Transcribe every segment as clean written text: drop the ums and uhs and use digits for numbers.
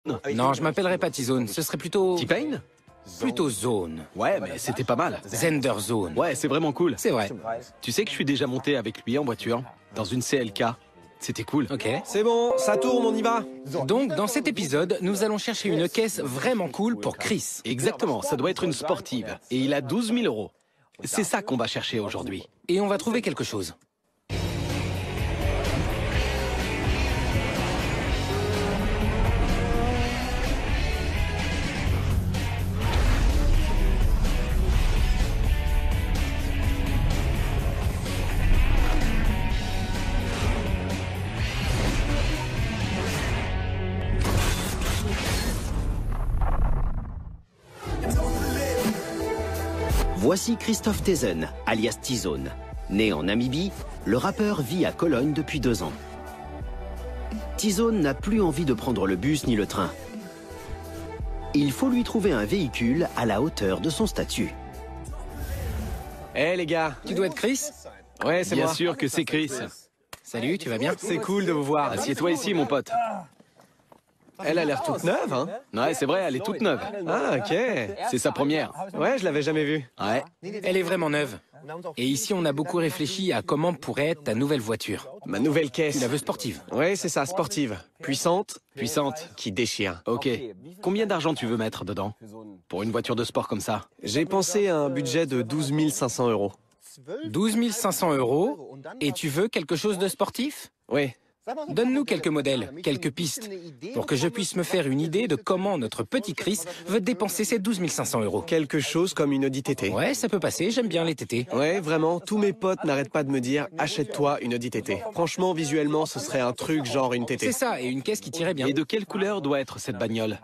Non, je m'appellerais pas T-Zone, ce serait plutôt... T-Pain? Plutôt Zone. Ouais, mais c'était pas mal. Zender Zone. Ouais, c'est vraiment cool. C'est vrai. Tu sais que je suis déjà monté avec lui en voiture, dans une CLK. C'était cool. Ok. C'est bon, ça tourne, on y va. Donc, dans cet épisode, nous allons chercher une caisse vraiment cool pour Chris. Exactement, ça doit être une sportive. Et il a 12 000 euros. C'est ça qu'on va chercher aujourd'hui. Et on va trouver quelque chose. Voici Christophe Tezen, alias T-Zone. Né en Namibie, le rappeur vit à Cologne depuis 2 ans. T-Zone n'a plus envie de prendre le bus ni le train. Il faut lui trouver un véhicule à la hauteur de son statut. Eh les gars. Tu dois être Chris? Ouais, c'est Bien moi. sûr que c'est Chris. Salut, tu vas bien? C'est cool de vous voir. Assieds-toi ici, mon pote. Elle a l'air toute neuve, hein? Ouais, c'est vrai, elle est toute neuve. Ah, ok. C'est sa première. Ouais, je l'avais jamais vue. Ouais. Elle est vraiment neuve. Et ici, on a beaucoup réfléchi à comment pourrait être ta nouvelle voiture. Ma nouvelle caisse. Tu la veux sportive? Ouais, c'est ça, sportive. Puissante, Puissante. qui déchire. Ok. Combien d'argent tu veux mettre dedans? Pour une voiture de sport comme ça? J'ai pensé à un budget de 12 500 euros. 12 500 euros. Et tu veux quelque chose de sportif? Oui. Donne-nous quelques modèles, quelques pistes, pour que je puisse me faire une idée de comment notre petit Chris veut dépenser ses 12 500 euros. Quelque chose comme une Audi TT. Ouais, ça peut passer, j'aime bien les TT. Ouais, vraiment, tous mes potes n'arrêtent pas de me dire « Achète-toi une Audi TT ». Franchement, visuellement, ce serait un truc genre une TT. C'est ça, et une caisse qui tirait bien. Et de quelle couleur doit être cette bagnole?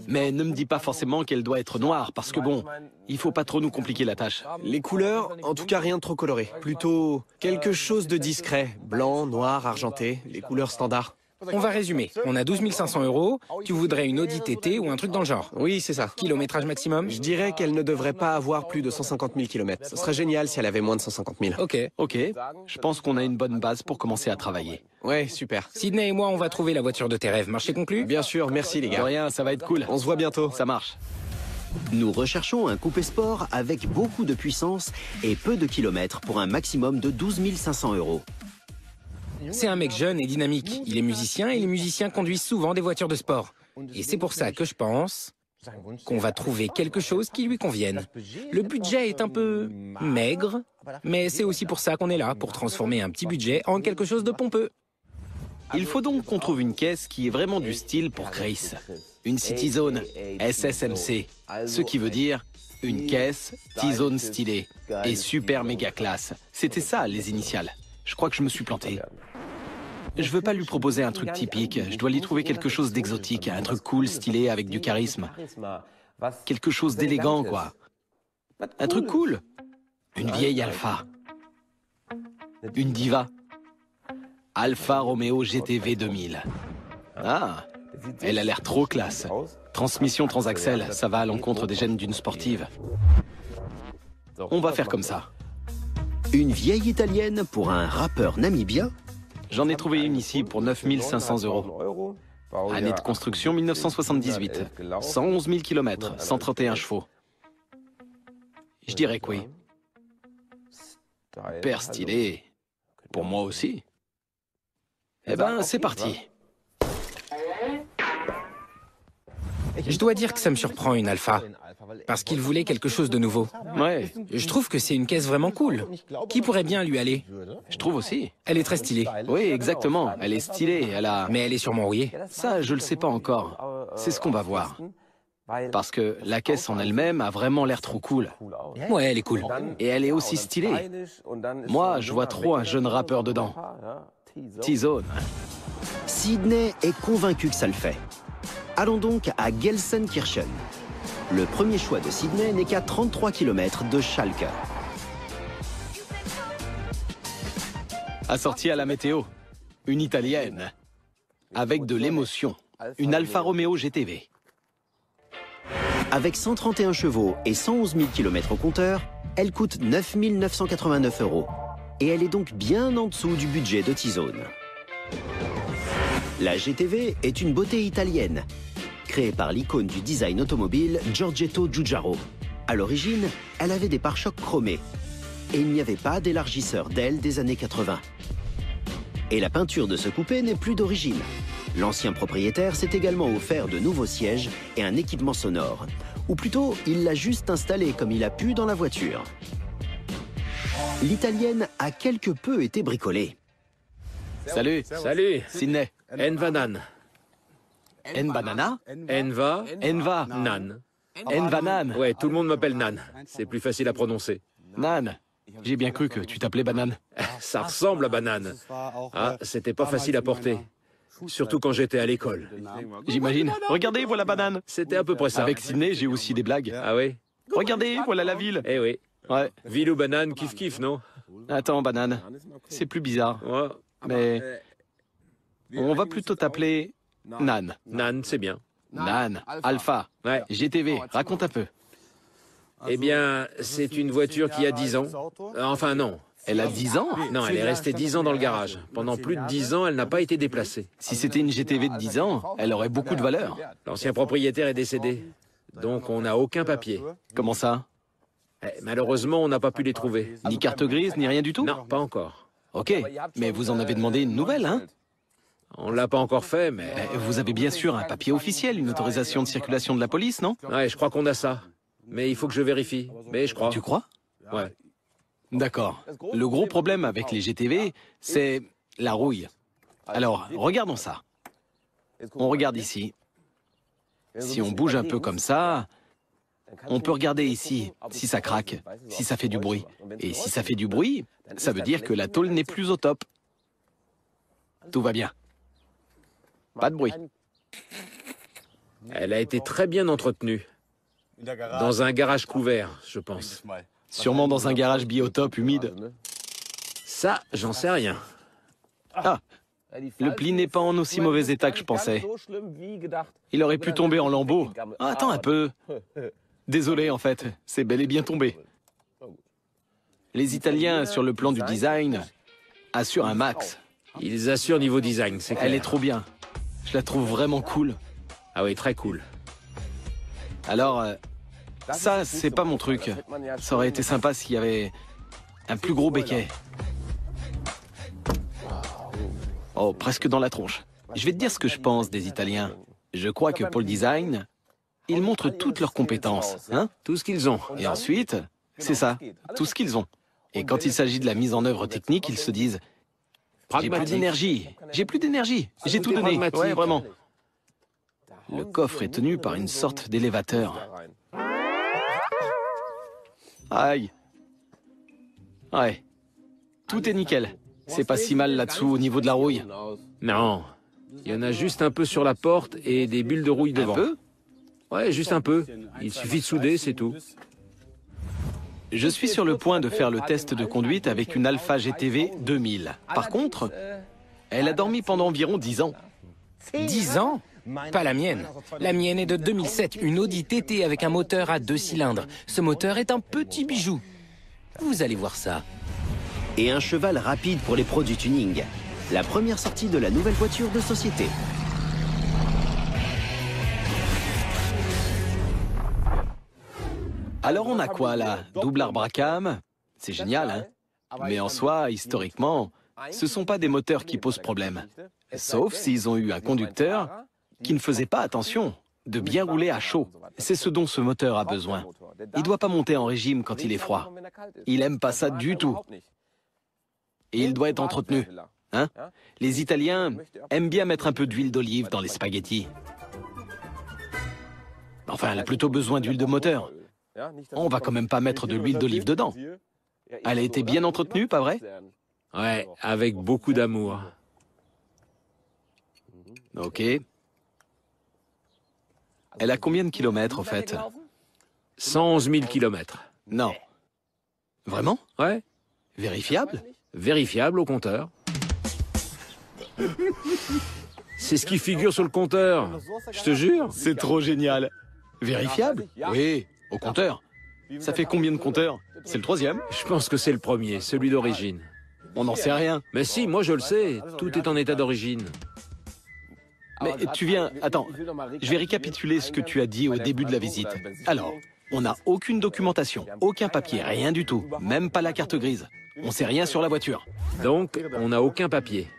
Mais ne me dis pas forcément qu'elle doit être noire, parce que bon, il faut pas trop nous compliquer la tâche. Les couleurs, en tout cas rien de trop coloré. Plutôt quelque chose de discret. Blanc, noir, argenté, les couleurs standards. On va résumer. On a 12 500 euros, tu voudrais une Audi TT ou un truc dans le genre. Oui, c'est ça. Kilométrage maximum? Je dirais qu'elle ne devrait pas avoir plus de 150 000 km. Ce serait génial si elle avait moins de 150 000. Ok. Ok, je pense qu'on a une bonne base pour commencer à travailler. Ouais, super. Sydney et moi, on va trouver la voiture de tes rêves. Marché conclu? Bien sûr, merci les De gars. rien, ça va être cool. On se voit bientôt. Ça marche. Nous recherchons un coupé sport avec beaucoup de puissance et peu de kilomètres pour un maximum de 12 500 euros. C'est un mec jeune et dynamique. Il est musicien et les musiciens conduisent souvent des voitures de sport. Et c'est pour ça que je pense qu'on va trouver quelque chose qui lui convienne. Le budget est un peu maigre, mais c'est aussi pour ça qu'on est là, pour transformer un petit budget en quelque chose de pompeux. Il faut donc qu'on trouve une caisse qui est vraiment du style pour Chris. Une City-Zone SSMC, ce qui veut dire une caisse T-Zone stylée et super méga classe. C'était ça les initiales. Je crois que je me suis planté. Je veux pas lui proposer un truc typique, je dois lui trouver quelque chose d'exotique, un truc cool, stylé, avec du charisme. Quelque chose d'élégant, quoi. Un truc cool. Une vieille Alfa. Une diva. Alfa Romeo GTV 2000. Ah, elle a l'air trop classe. Transmission transaxle, ça va à l'encontre des gènes d'une sportive. On va faire comme ça. Une vieille italienne pour un rappeur namibien? J'en ai trouvé une ici pour 9 500 euros. Année de construction 1978. 111 000 km, 131 chevaux. Je dirais que oui. Père stylé. Pour moi aussi. Eh ben, c'est parti. Je dois dire que ça me surprend une Alpha, parce qu'il voulait quelque chose de nouveau. Ouais, Je trouve que c'est une caisse vraiment cool, qui pourrait bien lui aller. je trouve aussi. Elle est très stylée, Oui, exactement. Elle est stylée, elle a... mais elle est sûrement rouillée. Ça, je le sais pas encore. C'est ce qu'on va voir. Parce que la caisse en elle-même a vraiment l'air trop cool. Ouais, elle est cool. Et elle est aussi stylée. Moi, je vois trop un jeune rappeur dedans. T-Zone. Sydney est convaincu que ça le fait. Allons donc à Gelsenkirchen. Le premier choix de Sydney n'est qu'à 33 km de Schalke. Assortie à la météo. Une italienne. Avec de l'émotion. Une Alfa Romeo GTV. Avec 131 chevaux et 111 000 km au compteur, elle coûte 9 989 euros. Et elle est donc bien en dessous du budget de T-Zone. La GTV est une beauté italienne, créée par l'icône du design automobile Giorgetto Giugiaro. À l'origine, elle avait des pare-chocs chromés et il n'y avait pas d'élargisseur d'aile des années 80. Et la peinture de ce coupé n'est plus d'origine. L'ancien propriétaire s'est également offert de nouveaux sièges et un équipement sonore. Ou plutôt, il l'a juste installé comme il a pu dans la voiture. L'italienne a quelque peu été bricolée. Salut. Salut. Sydney. Envanan. Banana. Enva. Enva. Nan. Nan. Ouais, tout le monde m'appelle Nan. C'est plus facile à prononcer. Nan. J'ai bien cru que tu t'appelais Banane. Ça ressemble à banane. Ah, c'était pas facile à porter. Surtout quand j'étais à l'école. J'imagine. Regardez, voilà Banane. C'était à peu près ça. Avec Sydney, j'ai aussi des blagues. Ah oui? Regardez, voilà la ville. Eh oui. Ouais. Ville ou banane, kiff kiff, non? Attends, Banane. C'est plus bizarre. Ouais. Mais on va plutôt t'appeler Nan. Nan, c'est bien. Nan. Alpha. Ouais. GTV. Raconte un peu. Eh bien, c'est une voiture qui a 10 ans. Enfin, non. Elle a 10 ans? Non, elle est restée 10 ans dans le garage. Pendant plus de 10 ans, elle n'a pas été déplacée. Si c'était une GTV de 10 ans, elle aurait beaucoup de valeur. L'ancien propriétaire est décédé. Donc, on n'a aucun papier. Comment ça? Malheureusement, on n'a pas pu les trouver. Ni carte grise, ni rien du tout? Non, pas encore. Ok, mais vous en avez demandé une nouvelle, hein? On l'a pas encore fait, mais... Vous avez bien sûr un papier officiel, une autorisation de circulation de la police, non? Ouais, je crois qu'on a ça. Mais il faut que je vérifie. Mais je crois. Tu crois? Ouais. D'accord. Le gros problème avec les GTV, c'est la rouille. Alors, regardons ça. On regarde ici. Si on bouge un peu comme ça, on peut regarder ici si ça craque, si ça fait du bruit. Et si ça fait du bruit, ça veut dire que la tôle n'est plus au top. Tout va bien. Pas de bruit. Elle a été très bien entretenue. Dans un garage couvert, je pense. Sûrement dans un garage biotope humide. Ça, j'en sais rien. Ah, le pli n'est pas en aussi mauvais état que je pensais. Il aurait pu tomber en lambeaux. Ah, attends un peu. Désolé, en fait, c'est bel et bien tombé. Les Italiens, sur le plan du design, assurent un max. Ils assurent niveau design, c'est clair. Elle est trop bien. Je la trouve vraiment cool. Ah oui, très cool. Alors, ça, c'est pas mon truc. Ça aurait été sympa s'il y avait un plus gros béquet. Oh, presque dans la tronche. Je vais te dire ce que je pense des Italiens. Je crois que pour le design, ils montrent toutes leurs compétences, hein? Tout ce qu'ils ont. Et ensuite, c'est ça, tout ce qu'ils ont. Et quand il s'agit de la mise en œuvre technique, ils se disent « J'ai plus d'énergie, j'ai plus d'énergie, j'ai tout donné. » Ouais, vraiment. Le coffre est tenu par une sorte d'élévateur. Aïe. Ouais. Tout est nickel. C'est pas si mal là-dessous au niveau de la rouille. Non. Il y en a juste un peu sur la porte et des bulles de rouille devant. Un peu? Ouais, juste un peu. Il suffit de souder, c'est tout. Je suis sur le point de faire le test de conduite avec une Alpha GTV 2000. Par contre, elle a dormi pendant environ 10 ans. 10 ans? Pas la mienne. La mienne est de 2007, une Audi TT avec un moteur à 2 cylindres. Ce moteur est un petit bijou. Vous allez voir ça. Et un cheval rapide pour les pros du tuning. La première sortie de la nouvelle voiture de société. Alors on a quoi là? Double arbre à cam? C'est génial, hein? Mais en soi, historiquement, ce sont pas des moteurs qui posent problème. Sauf s'ils ont eu un conducteur qui ne faisait pas attention de bien rouler à chaud. C'est ce dont ce moteur a besoin. Il doit pas monter en régime quand il est froid. Il aime pas ça du tout. Et il doit être entretenu. Hein? Les Italiens aiment bien mettre un peu d'huile d'olive dans les spaghettis. Enfin, elle a plutôt besoin d'huile de moteur. On va quand même pas mettre de l'huile d'olive dedans. Elle a été bien entretenue, pas vrai? Ouais, avec beaucoup d'amour. Ok. Elle a combien de kilomètres, au fait? 111 000 kilomètres. Non. Vraiment? Ouais, Vérifiable? vérifiable au compteur. C'est ce qui figure sur le compteur. Je te jure. C'est trop génial. Vérifiable? Oui, au compteur. Ça fait combien de compteurs? C'est le 3e? Je pense que c'est le premier, celui d'origine. On n'en sait rien. Mais si, moi je le sais. Tout est en état d'origine. Mais tu viens... Attends, je vais récapituler ce que tu as dit au début de la visite. Alors, on n'a aucune documentation, aucun papier, rien du tout, même pas la carte grise. On sait rien sur la voiture. Donc, on n'a aucun papier.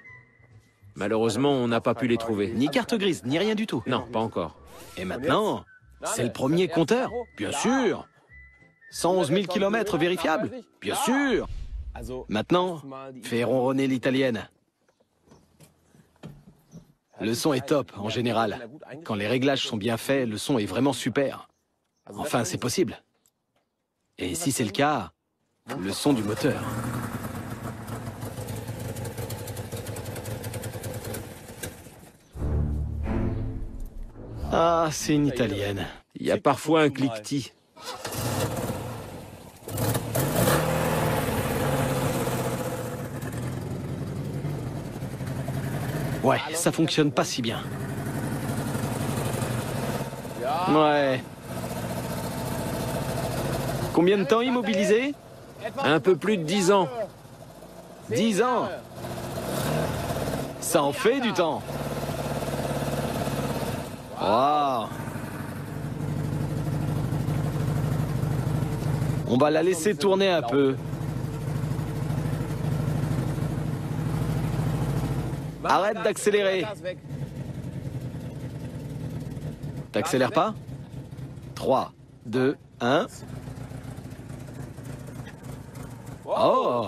Malheureusement, on n'a pas pu les trouver. Ni carte grise, ni rien du tout. Non, pas encore. Et maintenant, c'est le premier compteur. Bien sûr. 111 000 km vérifiables. Bien sûr. Maintenant, fais ronronner l'italienne. Le son est top, en général. Quand les réglages sont bien faits, le son est vraiment super. Enfin, c'est possible. Et si c'est le cas, le son du moteur. Ah, c'est une italienne. Il y a parfois un cliquetis. Ouais, ça fonctionne pas si bien. Ouais. Combien de temps immobilisé? Un peu plus de 10 ans. 10 ans. Ça en fait du temps. Waouh. On va la laisser tourner un peu. Arrête d'accélérer. T'accélères pas? 3, 2, 1. Oh!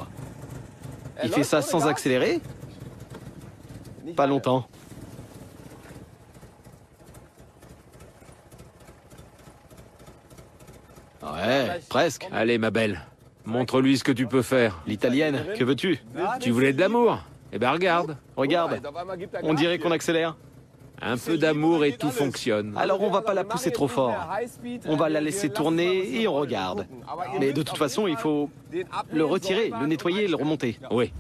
Il fait ça sans accélérer? Pas longtemps. Ouais, presque. Allez, ma belle, montre-lui ce que tu peux faire. L'italienne, que veux-tu? Tu voulais de l'amour? Eh ben regarde. Regarde, on dirait qu'on accélère. Un peu d'amour et tout fonctionne. Alors on va pas la pousser trop fort. On va la laisser tourner et on regarde. Mais de toute façon, il faut le retirer, le nettoyer et le remonter. Oui.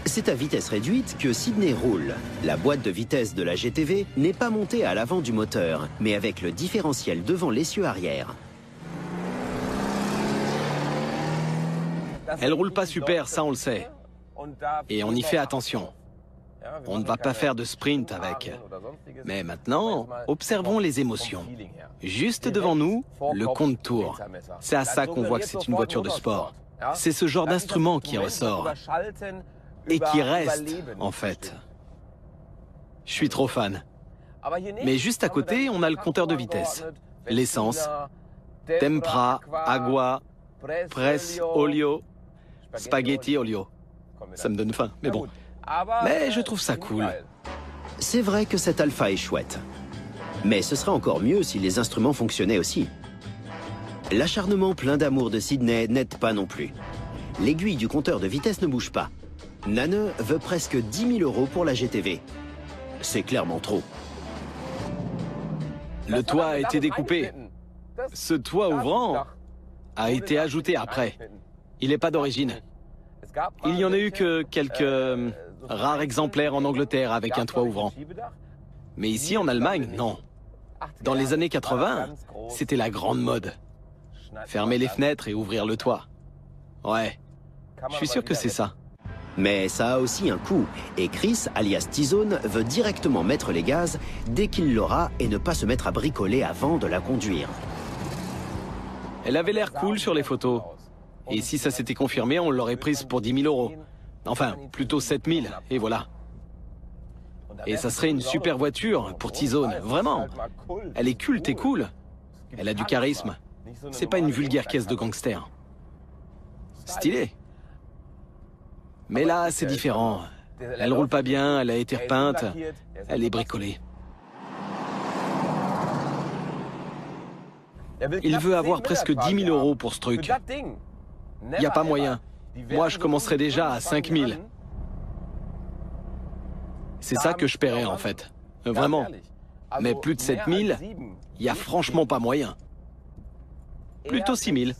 C'est à vitesse réduite que Sydney roule. La boîte de vitesse de la GTV n'est pas montée à l'avant du moteur, mais avec le différentiel devant l'essieu arrière. Elle roule pas super, ça on le sait. Et on y fait attention. On ne va pas faire de sprint avec. Mais maintenant, observons les émotions. Juste devant nous, le compte-tours. C'est à ça qu'on voit que c'est une voiture de sport. C'est ce genre d'instrument qui ressort. Et qui reste, en fait. Je suis trop fan. Mais juste à côté, on a le compteur de vitesse. L'essence. Tempra, agua, press, olio, spaghetti, olio. Ça me donne faim, mais bon. Mais je trouve ça cool. C'est vrai que cet Alpha est chouette. Mais ce serait encore mieux si les instruments fonctionnaient aussi. L'acharnement plein d'amour de Sydney n'aide pas non plus. L'aiguille du compteur de vitesse ne bouge pas. Nanne veut presque 10 000 € pour la GTV. C'est clairement trop. Le toit a été découpé. Ce toit ouvrant a été ajouté après. Il n'est pas d'origine. Il n'y en a eu que quelques rares exemplaires en Angleterre avec un toit ouvrant. Mais ici, en Allemagne, non. Dans les années 80, c'était la grande mode. Fermer les fenêtres et ouvrir le toit. Ouais, je suis sûr que c'est ça. Mais ça a aussi un coût, et Chris, alias T-Zone, veut directement mettre les gaz dès qu'il l'aura et ne pas se mettre à bricoler avant de la conduire. Elle avait l'air cool sur les photos. Et si ça s'était confirmé, on l'aurait prise pour 10 000 €. Enfin, plutôt 7 000, et voilà. Et ça serait une super voiture pour T-Zone, vraiment. Elle est culte et cool. Elle a du charisme. C'est pas une vulgaire caisse de gangster. Stylé. Mais là, c'est différent. Elle roule pas bien, elle a été repeinte, elle est bricolée. Il veut avoir presque 10 000 € pour ce truc. Il n'y a pas moyen. Moi, je commencerai déjà à 5 000. C'est ça que je paierais, en fait. Vraiment. Mais plus de 7 000, il n'y a franchement pas moyen. Plutôt 6 000.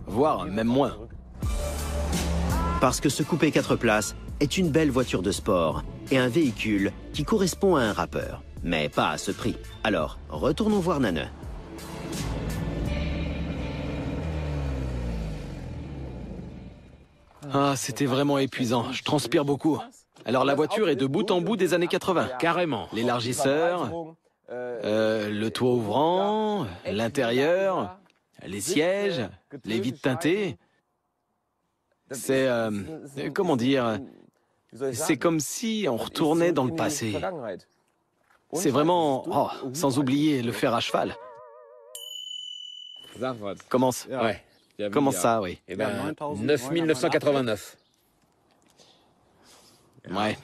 Voire même moins. Parce que ce coupé 4 places est une belle voiture de sport et un véhicule qui correspond à un rappeur. Mais pas à ce prix. Alors, retournons voir Nanne. Ah, c'était vraiment épuisant. Je transpire beaucoup. Alors la voiture est de bout en bout des années 80. Carrément. L'élargisseur, le toit ouvrant, l'intérieur, les sièges, les vitres teintées. C'est... comment dire? C'est comme si on retournait dans le passé. C'est vraiment... Oh, sans oublier le fer à cheval. Commence. Ouais. Comment ça, oui. Eh ben, 9989. Ouais.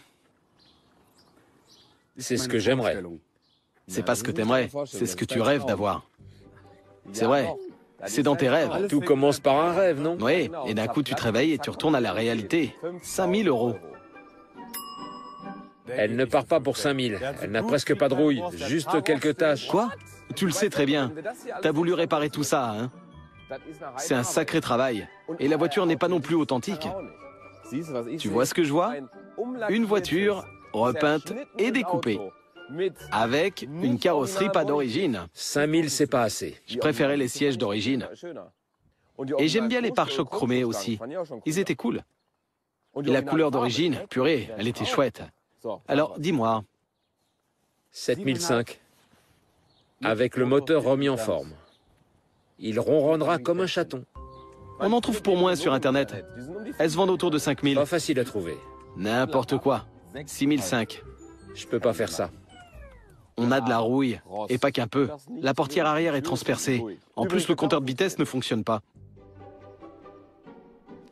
C'est ce que j'aimerais. C'est pas ce que t'aimerais, c'est ce que tu rêves d'avoir. C'est vrai, c'est dans tes rêves. Tout commence par un rêve, non? Oui, et d'un coup tu te réveilles et tu retournes à la réalité. 5000 €. Elle ne part pas pour 5000. Elle n'a presque pas de rouille, juste quelques taches. Quoi? Tu le sais très bien. T'as voulu réparer tout ça, hein? C'est un sacré travail. Et la voiture n'est pas non plus authentique. Tu vois ce que je vois? Une voiture repeinte et découpée. Avec une carrosserie pas d'origine. 5000, c'est pas assez. Je préférais les sièges d'origine. Et j'aime bien les pare-chocs chromés aussi. Ils étaient cool. Et la couleur d'origine, purée, elle était chouette. Alors, dis-moi, 7005. Avec le moteur remis en forme. Il ronronnera comme un chaton. on en trouve pour moins sur Internet. Elles se vendent autour de 5000. Pas facile à trouver. N'importe quoi. 6005. Je peux pas faire ça. On a de la rouille, et pas qu'un peu. La portière arrière est transpercée. En plus, le compteur de vitesse ne fonctionne pas.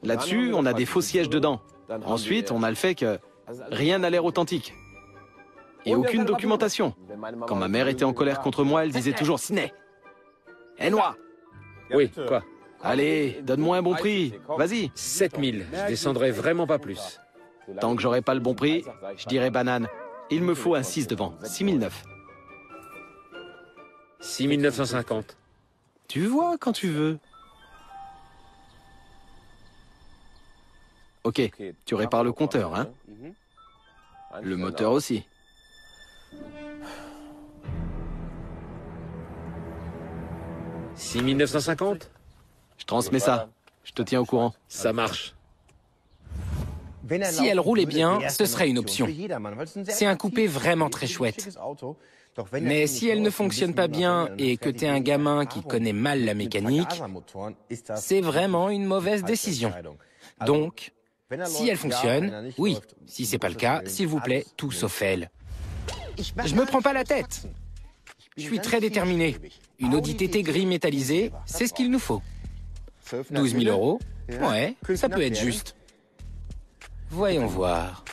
Là-dessus, on a des faux sièges dedans. Ensuite, on a le fait que rien n'a l'air authentique. Et aucune documentation. Quand ma mère était en colère contre moi, elle disait toujours « Ciné !»« Enoi !» Oui, quoi? Allez, donne-moi un bon prix. Vas-y. 7000. Je descendrai vraiment pas plus. Tant que j'aurai pas le bon prix, je dirais banane. Il me faut un 6 devant. 6009. 6950. Tu vois quand tu veux. Ok, tu répares le compteur, hein? Le moteur aussi. « 6950 » Je transmets ça. Je te tiens au courant. Ça marche. Si elle roulait bien, ce serait une option. C'est un coupé vraiment très chouette. Mais si elle ne fonctionne pas bien et que t'es un gamin qui connaît mal la mécanique, c'est vraiment une mauvaise décision. Donc, si elle fonctionne, oui. Si c'est pas le cas, s'il vous plaît, tout sauf elle. Je me prends pas la tête. Je suis très déterminé. Une Audi TT gris métallisé, c'est ce qu'il nous faut. 12 000 €, ouais, ça peut être juste. Voyons voir.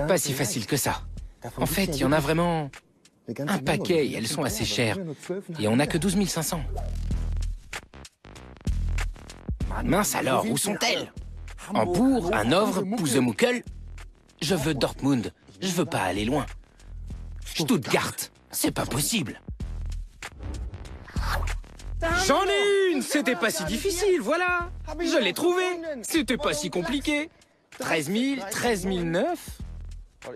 Pas si facile que ça. En fait, il y en a vraiment un paquet et elles sont assez chères. Et on n'a que 12 500. Mince alors, où sont-elles? Hambourg, Hanovre, Pusemuckel? Je veux Dortmund, je veux pas aller loin. Stuttgart, c'est pas possible. J'en ai une! C'était pas si difficile, voilà! Je l'ai trouvée! C'était pas si compliqué! 13 000, 13 009?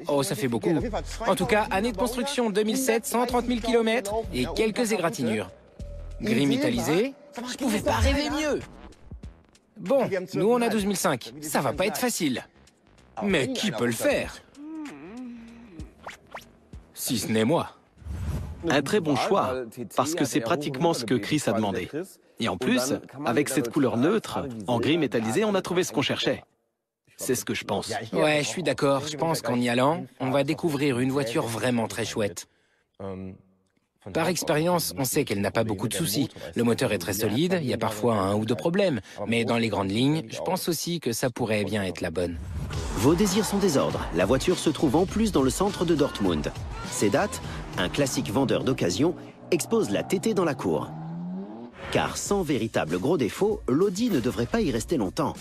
Oh, ça fait beaucoup. En tout cas, année de construction 2007, 130 000 km et quelques égratignures. Gris métallisé, je pouvais pas rêver mieux! Bon, nous on a 12 500, ça va pas être facile. Mais qui peut le faire? Si ce n'est moi. Un très bon choix, parce que c'est pratiquement ce que Chris a demandé. Et en plus, avec cette couleur neutre, en gris métallisé, on a trouvé ce qu'on cherchait. C'est ce que je pense. Ouais, je suis d'accord. Je pense qu'en y allant, on va découvrir une voiture vraiment très chouette. Par expérience, on sait qu'elle n'a pas beaucoup de soucis. Le moteur est très solide, il y a parfois un ou deux problèmes. Mais dans les grandes lignes, je pense aussi que ça pourrait bien être la bonne. Vos désirs sont désordres. La voiture se trouve en plus dans le centre de Dortmund. Sedat, un classique vendeur d'occasion, expose la TT dans la cour. Car sans véritable gros défaut, l'Audi ne devrait pas y rester longtemps.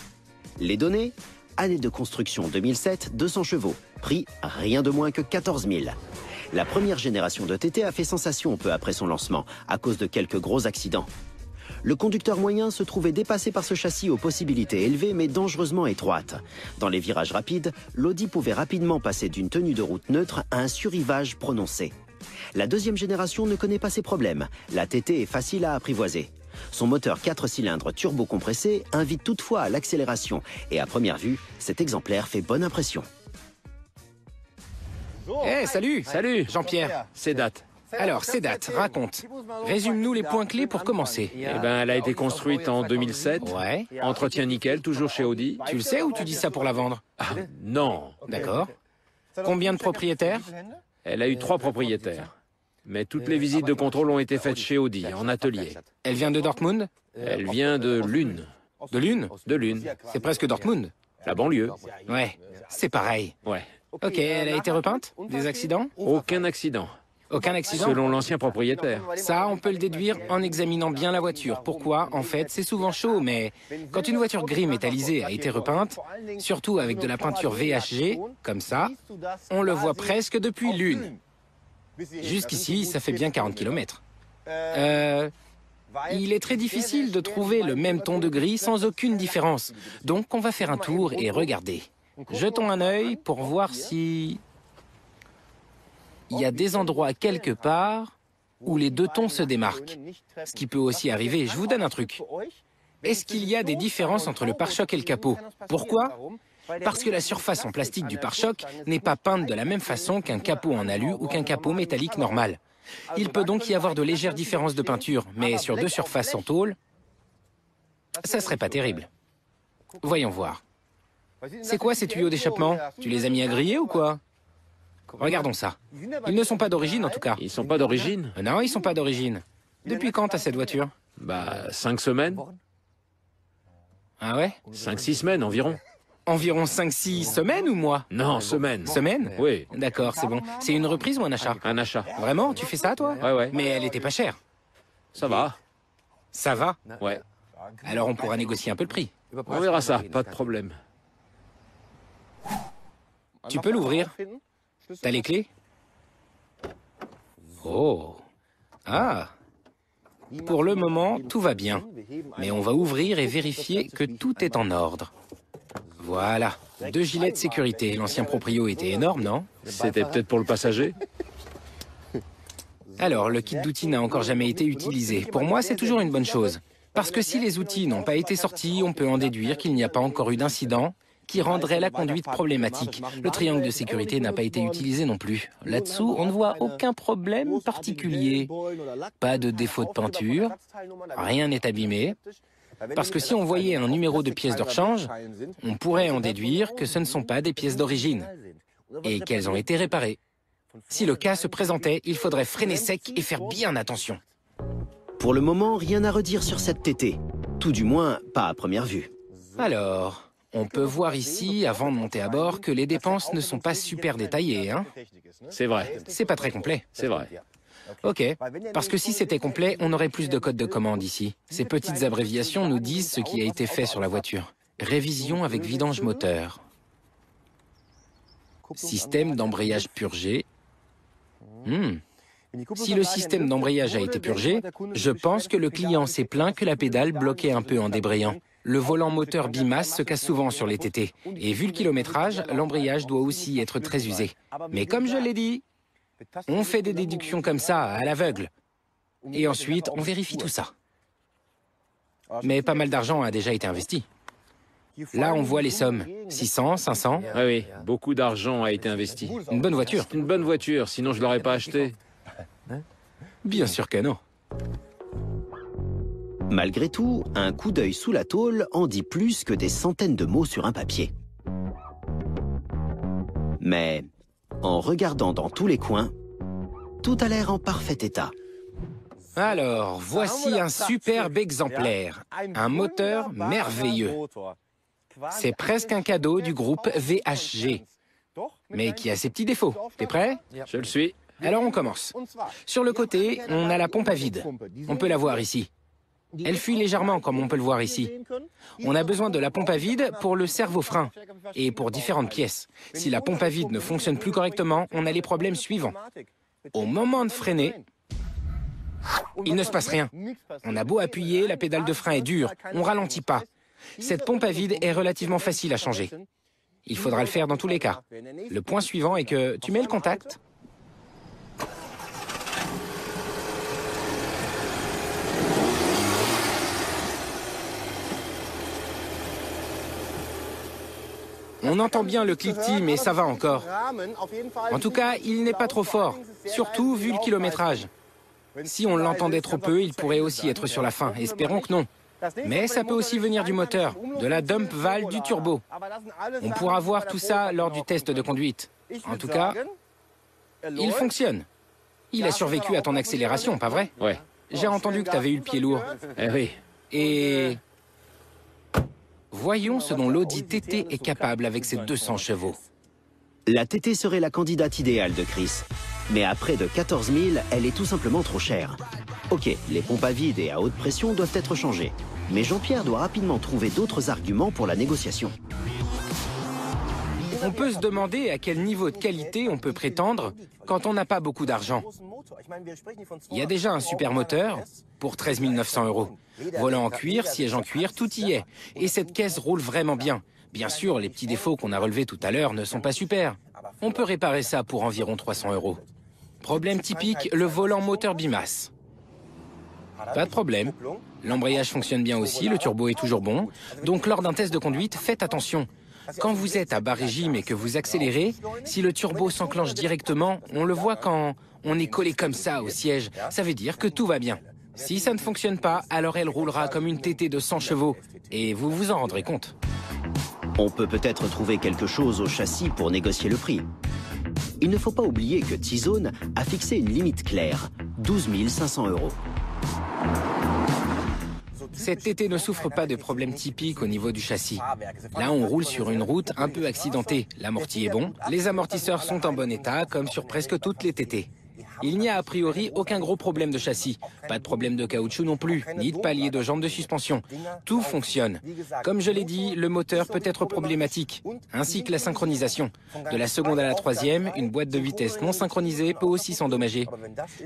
Les données? Année de construction 2007, 200 chevaux. Prix, rien de moins que 14 000. La première génération de TT a fait sensation peu après son lancement, à cause de quelques gros accidents. Le conducteur moyen se trouvait dépassé par ce châssis aux possibilités élevées mais dangereusement étroites. Dans les virages rapides, l'Audi pouvait rapidement passer d'une tenue de route neutre à un surrivage prononcé. La deuxième génération ne connaît pas ces problèmes. La TT est facile à apprivoiser. Son moteur 4 cylindres turbo-compressé invite toutefois à l'accélération et à première vue, cet exemplaire fait bonne impression. Eh, salut! Salut, Jean-Pierre. Sedat. Alors, Sedat, raconte. Résume-nous les points clés pour commencer. Eh ben, elle a été construite en 2007. Ouais. Entretien nickel, toujours chez Audi. Tu le sais ou tu dis ça pour la vendre? Ah, non, D'accord. Combien de propriétaires? elle a eu 3 propriétaires. Mais toutes les visites de contrôle ont été faites chez Audi, en atelier. Elle vient de Dortmund? Elle vient de Lune. De Lune? De Lune. C'est presque Dortmund. La banlieue. Ouais, c'est pareil. Ouais. Ok, elle a été repeinte? Des accidents? Aucun accident. Aucun accident? Selon l'ancien propriétaire. Ça, on peut le déduire en examinant bien la voiture. Pourquoi? En fait, c'est souvent chaud, mais quand une voiture gris métallisée a été repeinte, surtout avec de la peinture VHG, comme ça, on le voit presque depuis Lune. Jusqu'ici, ça fait bien 40 km. Il est très difficile de trouver le même ton de gris sans aucune différence. Donc, on va faire un tour et regarder. Jetons un œil pour voir si... il y a des endroits quelque part où les deux tons se démarquent. Ce qui peut aussi arriver, je vous donne un truc. Est-ce qu'il y a des différences entre le pare-choc et le capot? Pourquoi? Parce que la surface en plastique du pare-choc n'est pas peinte de la même façon qu'un capot en alu ou qu'un capot métallique normal. Il peut donc y avoir de légères différences de peinture, mais sur deux surfaces en tôle, ça serait pas terrible. Voyons voir. C'est quoi ces tuyaux d'échappement? Tu les as mis à griller ou quoi? Regardons ça. Ils ne sont pas d'origine en tout cas. Ils sont pas d'origine? Non, ils sont pas d'origine. Depuis quand t'as cette voiture? Bah, 5 semaines. Ah ouais? 5-6 semaines environ. Environ 5-6 semaines ou mois? Non, semaines. Semaines? Oui, D'accord, c'est bon. C'est une reprise ou un achat? un achat. Vraiment? Tu fais ça toi? Ouais. Mais elle était pas chère. Ça va. Ça va? Ouais. Alors on pourra négocier un peu le prix. On verra ça, pas de problème. Tu peux l'ouvrir? T'as les clés? Oh. Ah. Pour le moment, tout va bien. Mais on va ouvrir et vérifier que tout est en ordre. Voilà. 2 gilets de sécurité. L'ancien proprio était énorme, non? C'était peut-être pour le passager? Alors, le kit d'outils n'a encore jamais été utilisé. Pour moi, c'est toujours une bonne chose. Parce que si les outils n'ont pas été sortis, on peut en déduire qu'il n'y a pas encore eu d'incident qui rendrait la conduite problématique. Le triangle de sécurité n'a pas été utilisé non plus. Là-dessous, on ne voit aucun problème particulier. Pas de défaut de peinture, rien n'est abîmé. Parce que si on voyait un numéro de pièce de rechange, on pourrait en déduire que ce ne sont pas des pièces d'origine et qu'elles ont été réparées. Si le cas se présentait, il faudrait freiner sec et faire bien attention. Pour le moment, rien à redire sur cette TT. Tout du moins, pas à première vue. Alors, on peut voir ici, avant de monter à bord, que les dépenses ne sont pas super détaillées, hein? C'est vrai, C'est pas très complet. c'est vrai. Ok, parce que si c'était complet, on aurait plus de codes de commande ici. Ces petites abréviations nous disent ce qui a été fait sur la voiture. Révision avec vidange moteur. Système d'embrayage purgé. Si le système d'embrayage a été purgé, je pense que le client s'est plaint que la pédale bloquait un peu en débrayant. Le volant moteur bimasse se casse souvent sur les TT. Et vu le kilométrage, l'embrayage doit aussi être très usé. Mais comme je l'ai dit, on fait des déductions comme ça, à l'aveugle. Et ensuite, on vérifie tout ça. Mais pas mal d'argent a déjà été investi. Là, on voit les sommes. 600, 500. Oui, beaucoup d'argent a été investi. Une bonne voiture. C'est une bonne voiture, sinon je l'aurais pas achetée. Bien sûr que non. Malgré tout, un coup d'œil sous la tôle en dit plus que des centaines de mots sur un papier. Mais en regardant dans tous les coins, tout a l'air en parfait état. Alors, voici un superbe exemplaire. Un moteur merveilleux. C'est presque un cadeau du groupe VHG, mais qui a ses petits défauts. T'es prêt? Je le suis. Alors on commence. Sur le côté, on a la pompe à vide. On peut la voir ici. Elle fuit légèrement, comme on peut le voir ici. On a besoin de la pompe à vide pour le servo-frein et pour différentes pièces. Si la pompe à vide ne fonctionne plus correctement, on a les problèmes suivants. Au moment de freiner, il ne se passe rien. On a beau appuyer, la pédale de frein est dure, on ralentit pas. Cette pompe à vide est relativement facile à changer. Il faudra le faire dans tous les cas. Le point suivant est que tu mets le contact. On entend bien le cliquetis, mais ça va encore. En tout cas, il n'est pas trop fort, surtout vu le kilométrage. Si on l'entendait trop peu, il pourrait aussi être sur la fin. Espérons que non. Mais ça peut aussi venir du moteur, de la dump valve du turbo. On pourra voir tout ça lors du test de conduite. En tout cas, il fonctionne. Il a survécu à ton accélération, pas vrai? Ouais. J'ai entendu que tu avais eu le pied lourd. Eh oui. Et voyons ce dont l'Audi TT est capable avec ses 200 chevaux. La TT serait la candidate idéale de Chris. Mais à près de 14 000, elle est tout simplement trop chère. Ok, les pompes à vide et à haute pression doivent être changées. Mais Jean-Pierre doit rapidement trouver d'autres arguments pour la négociation. On peut se demander à quel niveau de qualité on peut prétendre quand on n'a pas beaucoup d'argent. Il y a déjà un super moteur pour 13 900 €. Volant en cuir, siège en cuir, tout y est. Et cette caisse roule vraiment bien. Bien sûr, les petits défauts qu'on a relevés tout à l'heure ne sont pas super. On peut réparer ça pour environ 300 €. Problème typique, le volant moteur bimasse. Pas de problème. L'embrayage fonctionne bien aussi, le turbo est toujours bon. Donc lors d'un test de conduite, faites attention. Quand vous êtes à bas régime et que vous accélérez, si le turbo s'enclenche directement, on le voit quand on est collé comme ça au siège. Ça veut dire que tout va bien. Si ça ne fonctionne pas, alors elle roulera comme une TT de 100 chevaux. Et vous vous en rendrez compte. On peut peut-être trouver quelque chose au châssis pour négocier le prix. Il ne faut pas oublier que T-Zone a fixé une limite claire, 12 500 €. Cette TT ne souffre pas de problèmes typiques au niveau du châssis. Là, on roule sur une route un peu accidentée. L'amorti est bon, les amortisseurs sont en bon état, comme sur presque toutes les TT. Il n'y a a priori aucun gros problème de châssis. Pas de problème de caoutchouc non plus, ni de palier de jambes de suspension. Tout fonctionne. Comme je l'ai dit, le moteur peut être problématique, ainsi que la synchronisation. De la seconde à la troisième, une boîte de vitesse non synchronisée peut aussi s'endommager.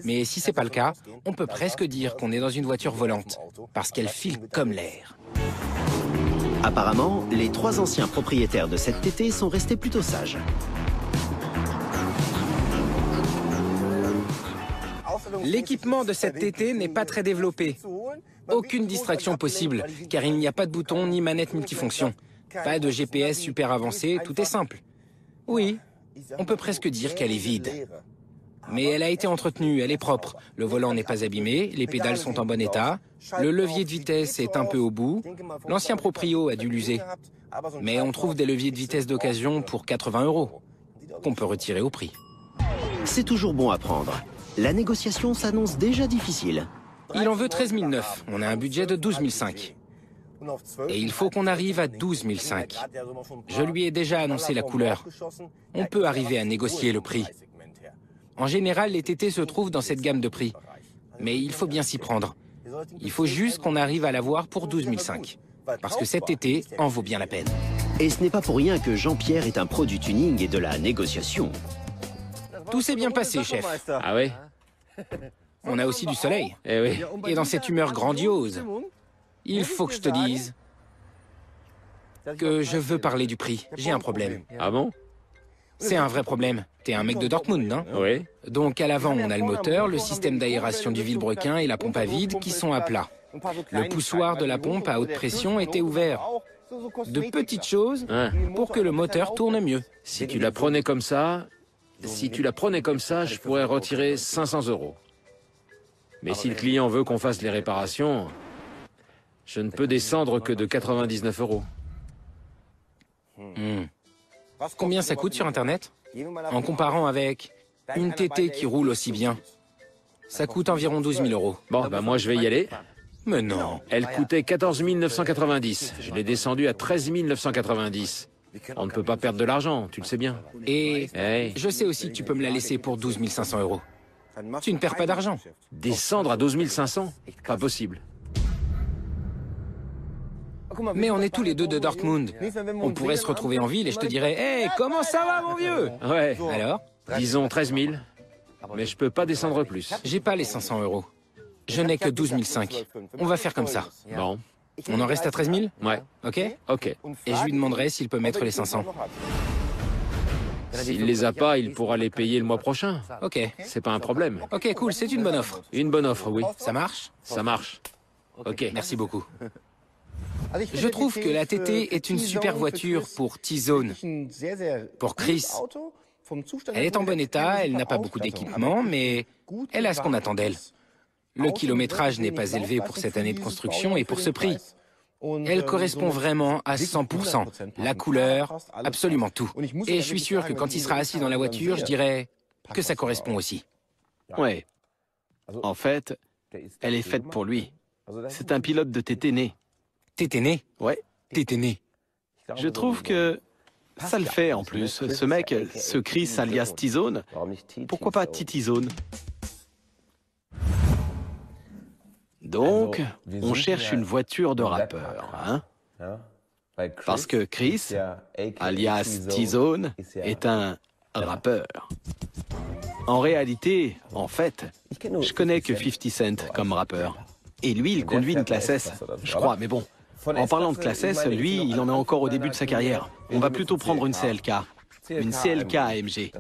Mais si c'est pas le cas, on peut presque dire qu'on est dans une voiture volante, parce qu'elle file comme l'air. Apparemment, les 3 anciens propriétaires de cette TT sont restés plutôt sages. L'équipement de cette TT n'est pas très développé. Aucune distraction possible, car il n'y a pas de bouton ni manette multifonction. Pas de GPS super avancé, tout est simple. Oui, on peut presque dire qu'elle est vide. Mais elle a été entretenue, elle est propre. Le volant n'est pas abîmé, les pédales sont en bon état, le levier de vitesse est un peu au bout. L'ancien proprio a dû l'user. Mais on trouve des leviers de vitesse d'occasion pour 80 €, qu'on peut retirer au prix. C'est toujours bon à prendre. La négociation s'annonce déjà difficile. Il en veut 13 900. On a un budget de 12 500. Et il faut qu'on arrive à 12 500. Je lui ai déjà annoncé la couleur. On peut arriver à négocier le prix. En général, les TT se trouvent dans cette gamme de prix. Mais il faut bien s'y prendre. Il faut juste qu'on arrive à l'avoir pour 12 500. Parce que cette TT en vaut bien la peine. Et ce n'est pas pour rien que Jean-Pierre est un pro du tuning et de la négociation. Tout s'est bien passé, chef. Ah ouais? On a aussi du soleil. Eh oui. Et dans cette humeur grandiose, il faut que je te dise que je veux parler du prix. J'ai un problème. Ah bon? C'est un vrai problème. T'es un mec de Dortmund, hein? Oui. Donc à l'avant, on a le moteur, le système d'aération du vilebrequin et la pompe à vide qui sont à plat. Le poussoir de la pompe à haute pression était ouvert. De petites choses Hein. pour que le moteur tourne mieux. Si tu la prenais comme ça, je pourrais retirer 500 €. Mais si le client veut qu'on fasse les réparations, je ne peux descendre que de 99 €. Combien ça coûte sur Internet? En comparant avec une TT qui roule aussi bien, ça coûte environ 12 000 €. Bon, bah moi je vais y aller. Mais non. Elle coûtait 14 990. Je l'ai descendue à 13 990. On ne peut pas perdre de l'argent, tu le sais bien. Et Hey. je sais aussi que tu peux me la laisser pour 12 500 €. Tu ne perds pas d'argent. Descendre à 12 500? Pas possible. Mais on est tous les deux de Dortmund. On pourrait se retrouver en ville et je te dirais « Hey, comment ça va, mon vieux ?» Ouais. Alors? Disons 13 000. Mais je peux pas descendre plus. J'ai pas les 500 €. Je n'ai que 12 500. On va faire comme ça. Bon. On en reste à 13 000? Ouais. Ok? Ok. Et je lui demanderai s'il peut mettre les 500. S'il les a pas, il pourra les payer le mois prochain. Ok. C'est pas un problème. Ok, cool, c'est une bonne offre. Une bonne offre, oui. Ça marche? Ça marche. Ok. Merci beaucoup. Je trouve que la TT est une super voiture pour T-Zone. Pour Chris, elle est en bon état, elle n'a pas beaucoup d'équipement, mais elle a ce qu'on attend d'elle. Le kilométrage n'est pas élevé pour cette année de construction et pour ce prix. Elle correspond vraiment à 100%. La couleur, absolument tout. Et je suis sûr que quand il sera assis dans la voiture, je dirais que ça correspond aussi. Ouais. En fait, elle est faite pour lui. C'est un pilote de TT né. TT né? Ouais. TT né. Je trouve que ça le fait en plus. Ce mec, ce Chris alias T-Zone, pourquoi pas Titi-Zone? Donc, on cherche une voiture de rappeur, hein? Parce que Chris, alias T-Zone, est un rappeur. En réalité, en fait, je connais que 50 Cent comme rappeur. Et lui, il conduit une classe S, je crois, mais bon. En parlant de classe S, lui, il en est encore au début de sa carrière. On va plutôt prendre une CLK. Une CLK AMG.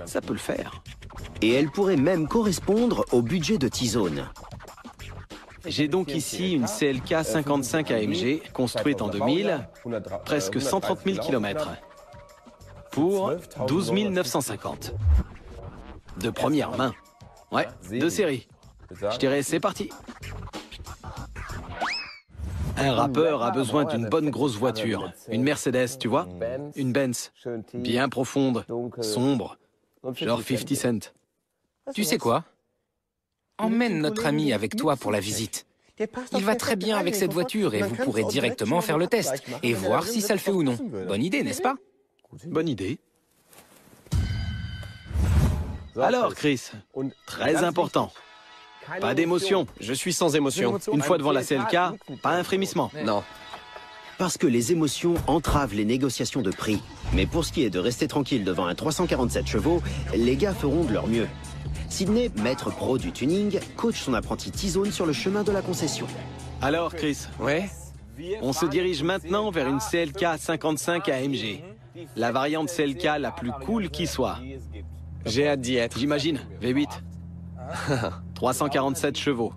Ça peut le faire. Et elle pourrait même correspondre au budget de T-Zone. J'ai donc ici une CLK 55 AMG, construite en 2000, presque 130 000 km, pour 12 950. De première main. Ouais, de série. Je dirais, c'est parti. Un rappeur a besoin d'une bonne grosse voiture. Une Mercedes, tu vois? Une Benz. Bien profonde, sombre, genre 50 Cent. Tu sais quoi? Emmène notre ami avec toi pour la visite. Il va très bien avec cette voiture et vous pourrez directement faire le test et voir si ça le fait ou non. Bonne idée, n'est-ce pas? Bonne idée. Alors, Chris, très important. Pas d'émotion. Je suis sans émotion. Une fois devant la CLK, pas un frémissement. Non. Parce que les émotions entravent les négociations de prix. Mais pour ce qui est de rester tranquille devant un 347 chevaux, les gars feront de leur mieux. Sidney, maître pro du tuning, coach son apprenti T-Zone sur le chemin de la concession. Alors, Chris, Ouais? on se dirige maintenant vers une CLK 55 AMG. La variante CLK la plus cool qui soit. J'ai hâte d'y être. J'imagine, V8. 347 chevaux.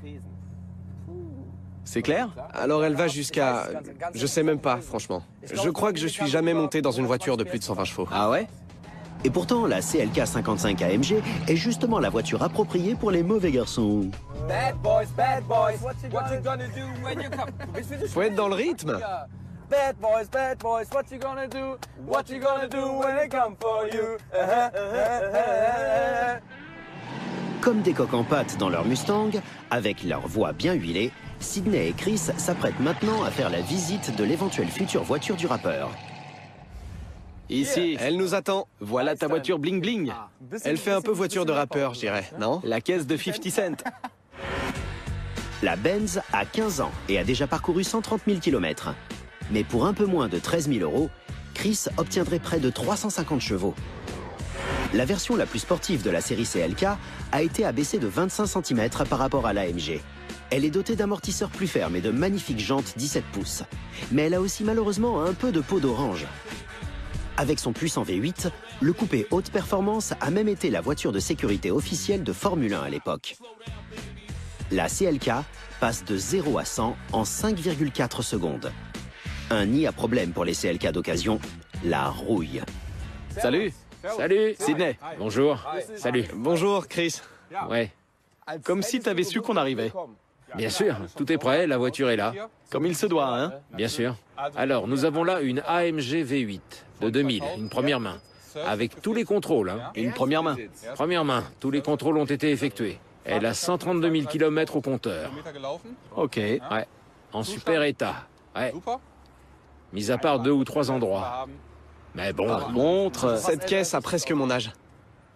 C'est clair? Alors elle va jusqu'à... Je sais même pas, franchement. Je crois que je suis jamais monté dans une voiture de plus de 120 chevaux. Ah ouais? Et pourtant, la CLK 55 AMG est justement la voiture appropriée pour les mauvais garçons. Bad boys, what you gonna do when you come? Faut être dans le rythme. Bad boys, what you gonna do? What you gonna do when they come for you? Comme des coqs en pâte dans leur Mustang, avec leur voix bien huilée, Sidney et Chris s'apprêtent maintenant à faire la visite de l'éventuelle future voiture du rappeur. Ici, Elle nous attend. voilà ta voiture bling bling. Elle fait un peu voiture de rappeur, je dirais, non? La caisse de 50 Cent. La Benz a 15 ans et a déjà parcouru 130 000 km. Mais pour un peu moins de 13 000 euros, Chris obtiendrait près de 350 chevaux. La version la plus sportive de la série CLK a été abaissée de 25 cm par rapport à l'AMG. Elle est dotée d'amortisseurs plus fermes et de magnifiques jantes 17 pouces. Mais elle a aussi malheureusement un peu de peau d'orange. Avec son puissant V8, le coupé haute performance a même été la voiture de sécurité officielle de Formule 1 à l'époque. La CLK passe de 0 à 100 en 5,4 secondes. Un nid à problème pour les CLK d'occasion, la rouille. Salut. Salut. Sydney. Bonjour. Salut. Bonjour, Chris. Ouais. Comme si t'avais su qu'on arrivait. Bien sûr, tout est prêt, la voiture est là. Comme il se doit, hein? Bien sûr. Alors, nous avons là une AMG V8 de 2000, une première main, avec tous les contrôles. Hein. Une première main. Première main, tous les contrôles ont été effectués. Elle a 132 000 km au compteur. Ok. Ouais, en super état. Ouais. Mis à part 2 ou 3 endroits. Mais bon, Par contre, Cette caisse a presque mon âge.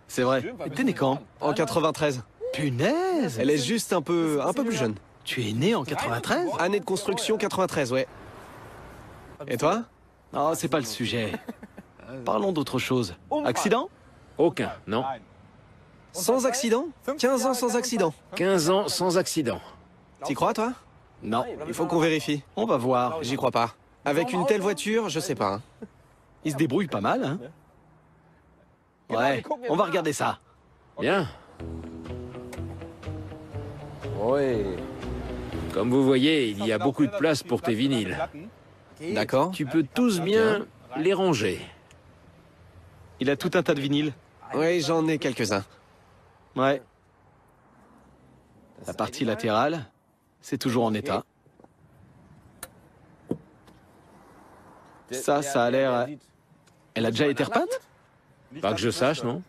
c'est vrai. T'es né quand? En 93. Punaise! Elle est juste un peu plus jeune. Tu es né en 93? Année de construction 93, ouais. Et toi? Oh, c'est pas le sujet. Parlons d'autre chose. Accident? aucun, non. Sans accident? 15 ans sans accident. 15 ans sans accident. T'y crois, toi? Non. Il faut qu'on vérifie. On va voir. J'y crois pas. Avec une telle voiture, je sais pas. Hein. Il se débrouille pas mal, hein? Ouais, on va regarder ça. Bien. Comme vous voyez, il y a beaucoup de place pour tes vinyles. D'accord. Tu peux tous bien les ranger. Il a tout un tas de vinyles. Oui, j'en ai quelques-uns. Ouais. La partie latérale, c'est toujours en état. Ça a l'air... Elle a déjà été repeinte? Pas que je sache, non?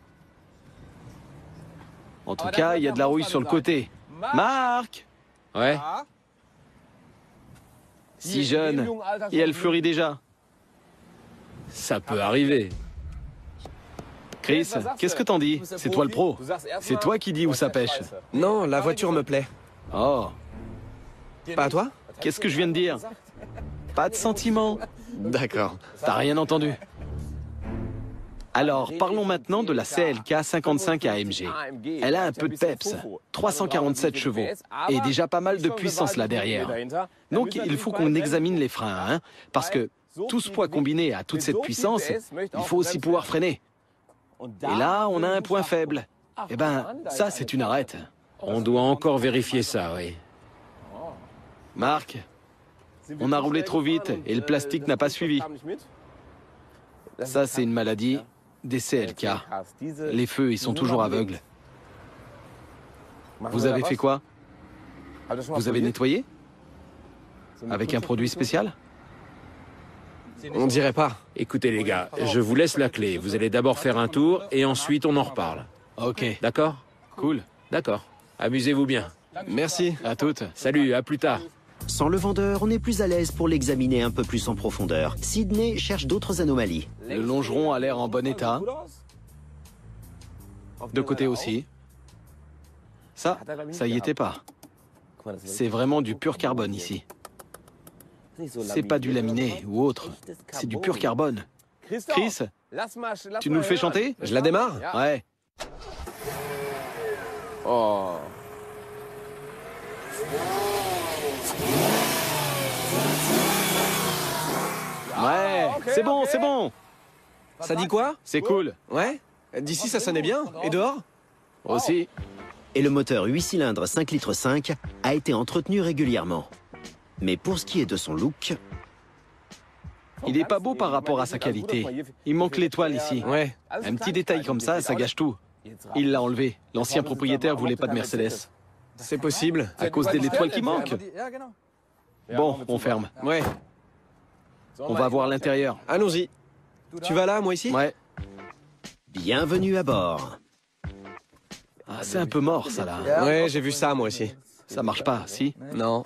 En tout cas, il y a de la rouille sur le côté. Marc! Ouais. Si jeune, et elle fleurit déjà. Ça peut arriver. Chris, qu'est-ce que t'en dis? C'est toi le pro. C'est toi qui dis où ça pêche. Non, la voiture me plaît. Oh, Pas à toi? qu'est-ce que je viens de dire? Pas de sentiment. D'accord. T'as rien entendu. Alors, parlons maintenant de la CLK 55 AMG. Elle a un peu de peps, 347 chevaux, et déjà pas mal de puissance là derrière. Donc, il faut qu'on examine les freins, hein, parce que tout ce poids combiné à toute cette puissance, il faut aussi pouvoir freiner. Et là, on a un point faible. Eh ben, ça, c'est une arête. On doit encore vérifier ça, oui. Marc, on a roulé trop vite et le plastique n'a pas suivi. Ça, c'est une maladie des CLK. Les feux, ils sont toujours aveugles. Vous avez fait quoi? Vous avez nettoyé? Avec un produit spécial? On dirait pas. Écoutez les gars, je vous laisse la clé. Vous allez d'abord faire un tour et ensuite on en reparle. Ok, D'accord? cool. D'accord. Amusez-vous bien. Merci. À toutes. Salut, à plus tard. Sans le vendeur, on est plus à l'aise pour l'examiner un peu plus en profondeur. Sydney cherche d'autres anomalies. Le longeron a l'air en bon état. De côté aussi. Ça y était pas. C'est vraiment du pur carbone ici. C'est pas du laminé ou autre. C'est du pur carbone. Chris, tu nous le fais chanter? Je la démarre? Ouais. Oh. Ouais, c'est bon, c'est bon. Ça dit quoi? C'est cool. Ouais? D'ici, ça sonnait bien. Et dehors? Aussi. Et le moteur 8 cylindres 5 litres 5 a été entretenu régulièrement. Mais pour ce qui est de son look, Il est pas beau par rapport à sa qualité. Il manque l'étoile ici. Ouais. Un petit détail comme ça gâche tout. Il l'a enlevé. L'ancien propriétaire voulait pas de Mercedes. C'est possible. À cause de l'étoile qui manque. Bon, on ferme. Ouais. On va voir l'intérieur. Allons-y. Tu vas là, moi ici? Ouais. bienvenue à bord. Ah, c'est un peu mort, ça, là. Ouais, j'ai vu ça, moi aussi. Ça marche pas, si? Non.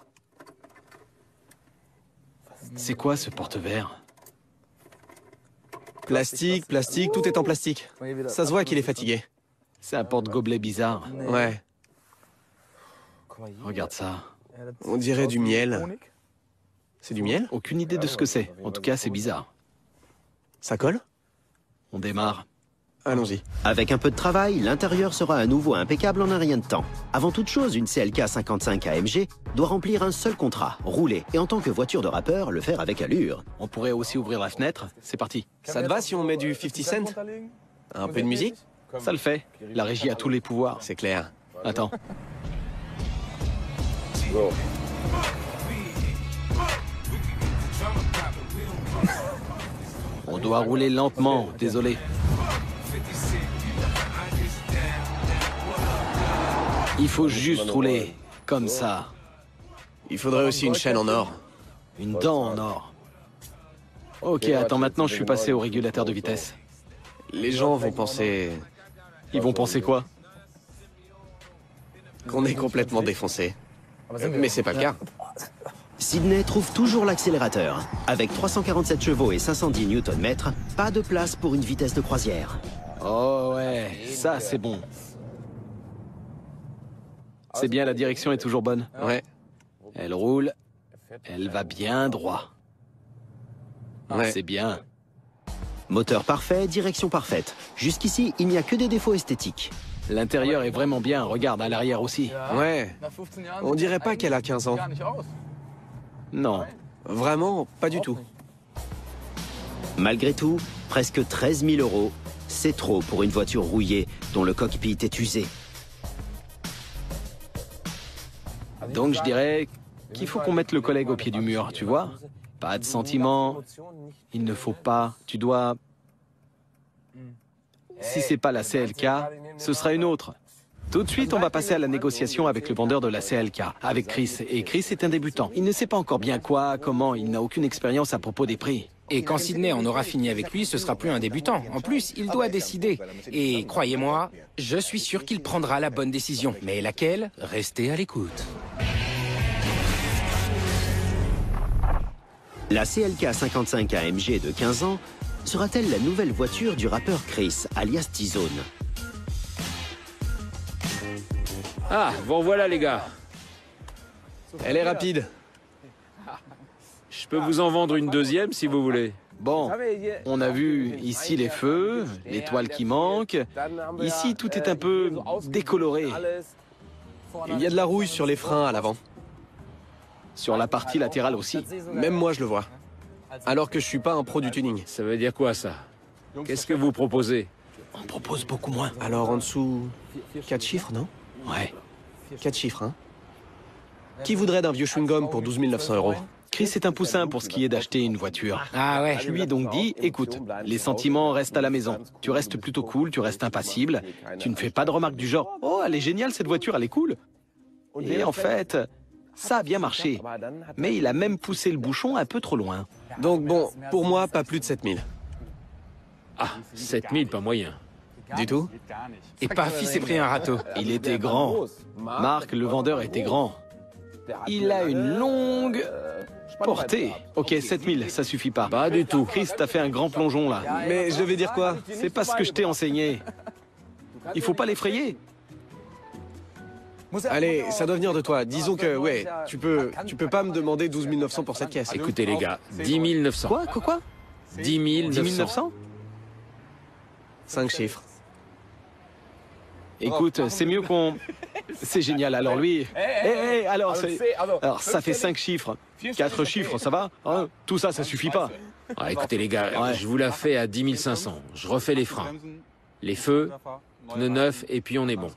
C'est quoi, ce porte-verre? Plastique, plastique, tout est en plastique. Ça se voit qu'il est fatigué. C'est un porte-gobelet bizarre. Ouais. Regarde ça. On dirait du miel. C'est du miel? Aucune idée de ce que c'est. En tout cas, c'est bizarre. Ça colle? On démarre. Allons-y. Avec un peu de travail, l'intérieur sera à nouveau impeccable en un rien de temps. Avant toute chose, une CLK 55 AMG doit remplir un seul contrat, rouler, et en tant que voiture de rappeur, le faire avec allure. On pourrait aussi ouvrir la fenêtre. C'est parti. Ça te va si on met du 50 Cent? Un peu de musique? Ça le fait. La régie a tous les pouvoirs. C'est clair. Attends. On doit rouler lentement, désolé. Il faut juste rouler, comme ça. Il faudrait aussi une chaîne en or. Une dent en or. Ok, attends, maintenant je suis passé au régulateur de vitesse. Les gens vont penser Ils vont penser quoi? qu'on est complètement défoncé. Mais c'est pas le cas. Sydney trouve toujours l'accélérateur. Avec 347 chevaux et 510 Nm, pas de place pour une vitesse de croisière. Oh ouais, ça c'est bon. C'est bien, la direction est toujours bonne. Ouais. Elle roule, elle va bien droit. Ah, Ouais. c'est bien. Moteur parfait, direction parfaite. Jusqu'ici, il n'y a que des défauts esthétiques. L'intérieur est vraiment bien, regarde, à l'arrière aussi. Ouais. On dirait pas qu'elle a 15 ans. Non, Vraiment, pas du tout. Malgré tout, presque 13 000 €, c'est trop pour une voiture rouillée dont le cockpit est usé. donc je dirais qu'il faut qu'on mette le collègue au pied du mur, tu vois? Pas de sentiments. Il ne faut pas. Tu dois... Si c'est pas la CLK, ce sera une autre. Tout de suite, on va passer à la négociation avec le vendeur de la CLK, avec Chris. Et Chris est un débutant. Il ne sait pas encore bien quoi, comment, il n'a aucune expérience à propos des prix. Et quand Sydney en aura fini avec lui, ce sera plus un débutant. En plus, il doit décider. Et croyez-moi, je suis sûr qu'il prendra la bonne décision. Mais laquelle? Restez à l'écoute. La CLK 55 AMG de 15 ans sera-t-elle la nouvelle voiture du rappeur Chris, alias T-Zone? Ah, bon voilà les gars. Elle est rapide. Je peux vous en vendre une deuxième si vous voulez. Bon, on a vu ici les feux, l'étoile qui manque. Ici, tout est un peu décoloré. Il y a de la rouille sur les freins à l'avant. Sur la partie latérale aussi. Même moi, je le vois. Alors que je suis pas un pro du tuning. Ça veut dire quoi ça? Qu'est-ce que vous proposez? On propose beaucoup moins. Alors en dessous, 4 chiffres, non? Ouais. 4 chiffres, hein? Qui voudrait d'un vieux chewing-gum pour 12 900 €? Chris est un poussin pour ce qui est d'acheter une voiture. Ah ouais. Je lui ai donc dit, écoute, les sentiments restent à la maison. Tu restes plutôt cool, tu restes impassible. Tu ne fais pas de remarques du genre, oh, elle est géniale cette voiture, elle est cool. Et en fait, ça a bien marché. Mais il a même poussé le bouchon un peu trop loin. Donc bon, pour moi, pas plus de 7000. Ah, 7000, pas moyen. Du tout? Et paf, il s'est pris un râteau. Il était grand. Marc, le vendeur, était grand. Il a une longue portée. Ok, 7000, ça suffit pas. Pas du tout. Chris, t'as fait un grand plongeon là. Mais je devais dire quoi? C'est pas ce que je t'ai enseigné. Il faut pas l'effrayer. Allez, ça doit venir de toi. Disons que, ouais, tu peux pas me demander 12 900 pour cette caisse. Écoutez les gars, 10 900. Quoi 10 10 900. 900 5 chiffres. Écoute, c'est mieux qu'on... C'est génial, alors lui... alors, alors ça fait 5 chiffres. 4 chiffres, ça va hein? Tout ça, ça suffit pas. Ah, écoutez les gars, Ouais. je vous la fais à 10 500. Je refais les freins, les feux, pneus neufs et puis on est bon.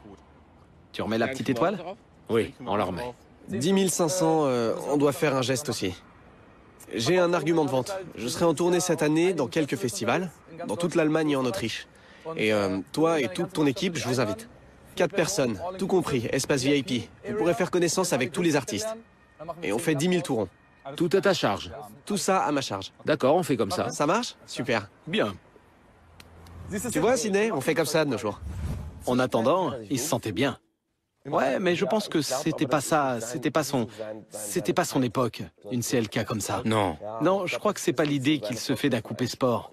Tu remets la petite étoile? Oui, on la remet. 10 500, on doit faire un geste aussi. J'ai un argument de vente. Je serai en tournée cette année dans quelques festivals, dans toute l'Allemagne et en Autriche. Et toi et toute ton équipe, je vous invite. 4 personnes, tout compris, espace VIP. Vous pourrez faire connaissance avec tous les artistes. Et on fait 10 000 tourons. Tout à ta charge. Tout ça à ma charge. D'accord, on fait comme ça. Ça marche? Super. Bien. Tu vois, Sydney, on fait comme ça de nos jours. En attendant, il se sentait bien. Ouais, mais je pense que c'était pas ça, c'était pas son époque, une CLK comme ça. Non. Non, je crois que c'est pas l'idée qu'il se fait d'un coupé sport.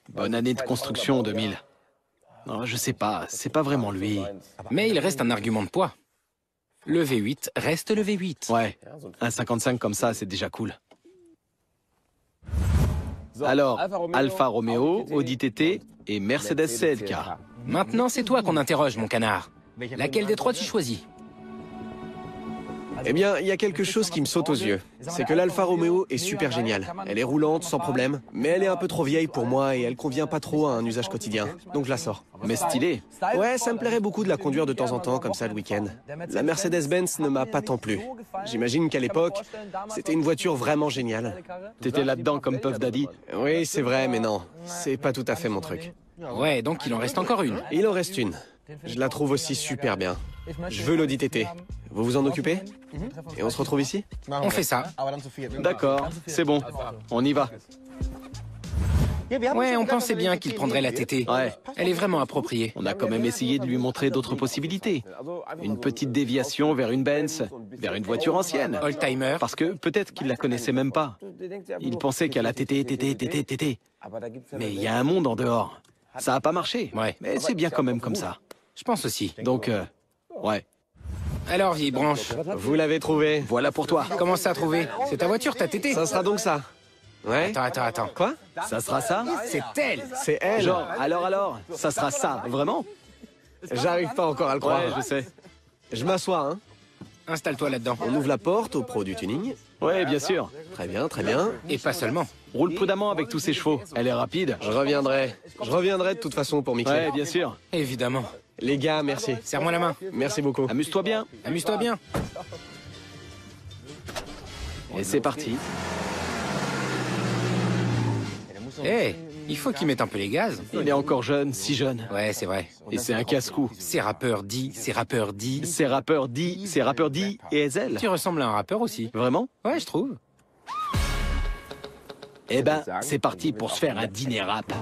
Bonne année de construction 2000. Non, je sais pas, c'est pas vraiment lui. Mais il reste un argument de poids. Le V8 reste le V8. Ouais, un 55 comme ça, c'est déjà cool. Alors, Alfa Romeo, Audi TT et Mercedes CLK. Maintenant, c'est toi qu'on interroge, mon canard. Laquelle des trois tu choisis? Eh bien, il y a quelque chose qui me saute aux yeux. C'est que l'Alfa Romeo est super géniale. Elle est roulante, sans problème, mais elle est un peu trop vieille pour moi et elle convient pas trop à un usage quotidien. Donc je la sors. Mais stylé. Ouais, ça me plairait beaucoup de la conduire de temps en temps, comme ça le week-end. La Mercedes-Benz ne m'a pas tant plu. J'imagine qu'à l'époque, c'était une voiture vraiment géniale. T'étais là-dedans comme Puff Daddy. Oui, c'est vrai, mais non. C'est pas tout à fait mon truc. Ouais, donc il en reste encore une. Il en reste une. Je la trouve aussi super bien. Je veux l'Audi TT. Vous vous en occupez? Et on se retrouve ici? On fait ça. D'accord, c'est bon, on y va. Ouais, on pensait bien qu'il prendrait la TT. Ouais. Elle est vraiment appropriée. On a quand même essayé de lui montrer d'autres possibilités. Une petite déviation vers une Benz, vers une voiture ancienne. Oldtimer. Parce que peut-être qu'il la connaissait même pas. Il pensait qu'à la TT. Mais il y a un monde en dehors. Ça a pas marché. Ouais. Mais c'est bien quand même comme ça. Je pense aussi. Donc, ouais. Alors, vieille branche, Vous l'avez trouvé. Voilà pour toi. comment ça a trouvé? C'est ta voiture, ta TT? Ça sera donc ça. Ouais? Attends. Quoi? Ça sera ça? C'est elle. C'est elle. Genre, alors, ça sera ça, vraiment? J'arrive pas encore à le croire. Ouais, je sais. Je m'assois, hein. Installe-toi là-dedans. On ouvre la porte au pro du tuning. Ouais, bien sûr. Très bien, très bien. Et pas seulement. Roule prudemment avec tous ces chevaux. Elle est rapide. Je reviendrai. Je reviendrai de toute façon pour Mickey. Ouais, bien sûr. Évidemment. Les gars, merci. Serre-moi la main. Merci beaucoup. Amuse-toi bien. Amuse-toi bien. Et c'est parti. Eh, il faut qu'il mette un peu les gaz. Il est encore jeune, si jeune. Ouais, c'est vrai. Et c'est un casse-cou. Ces rappeurs dit, ces rappeurs dit. Ces rappeurs dit et Ezel. Tu ressembles à un rappeur aussi. Vraiment? Ouais, je trouve. Eh ben, c'est parti pour se faire un dîner rap.